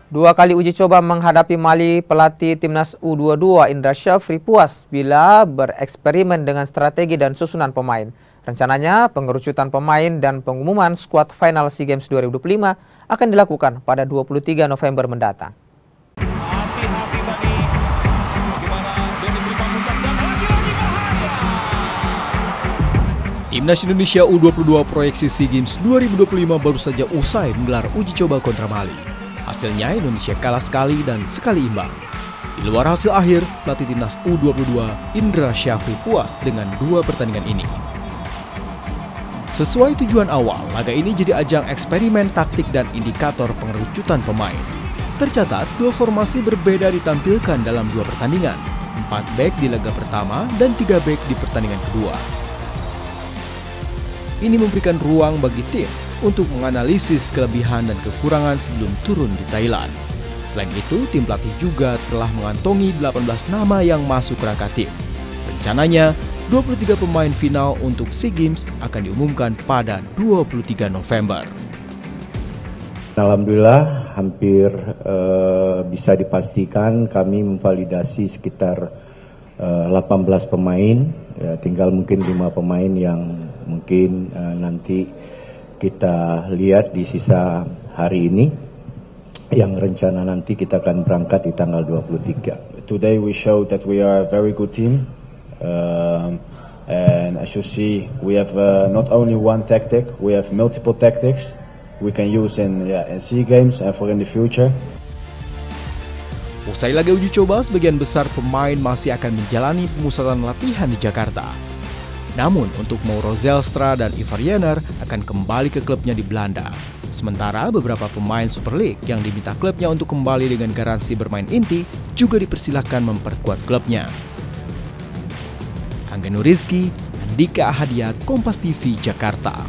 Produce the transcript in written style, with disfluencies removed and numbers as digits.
Dua kali uji coba menghadapi Mali, pelatih timnas U22 Indra Syafri puas bila bereksperimen dengan strategi dan susunan pemain. Rencananya pengerucutan pemain dan pengumuman skuad final SEA Games 2025 akan dilakukan pada 23 November mendatang. Hati-hati tadi. Bagaimana Doni Pamungkas dan lagi-lagi bahaya. Timnas Indonesia U22 proyeksi SEA Games 2025 baru saja usai menggelar uji coba kontra Mali. Hasilnya Indonesia kalah sekali dan sekali imbang. Di luar hasil akhir, pelatih timnas U22 Indra Syafri puas dengan dua pertandingan ini. Sesuai tujuan awal, laga ini jadi ajang eksperimen taktik dan indikator pengerucutan pemain. Tercatat, dua formasi berbeda ditampilkan dalam dua pertandingan, 4 bek di laga pertama dan 3 bek di pertandingan kedua. Ini memberikan ruang bagi tim untuk menganalisis kelebihan dan kekurangan sebelum turun di Thailand. Selain itu, tim pelatih juga telah mengantongi 18 nama yang masuk kerangka tim. Rencananya, 23 pemain final untuk SEA Games akan diumumkan pada 23 November. Alhamdulillah, hampir bisa dipastikan kami memvalidasi sekitar 18 pemain. Ya, tinggal mungkin 5 pemain yang mungkin nanti kita lihat di sisa hari ini, yang rencana nanti kita akan berangkat di tanggal 23. Today we showed that we are a very good team, and as you see, we have not only one tactic, we have multiple tactics we can use in SEA Games and for in the future. Usai laga uji coba, sebagian besar pemain masih akan menjalani pemusatan latihan di Jakarta. Namun untuk Mauro Zelstra dan Ivar Jenner akan kembali ke klubnya di Belanda. Sementara beberapa pemain Super League yang diminta klubnya untuk kembali dengan garansi bermain inti juga dipersilahkan memperkuat klubnya. Angga Nurizki, Andika Ahadiat, Kompas TV, Jakarta.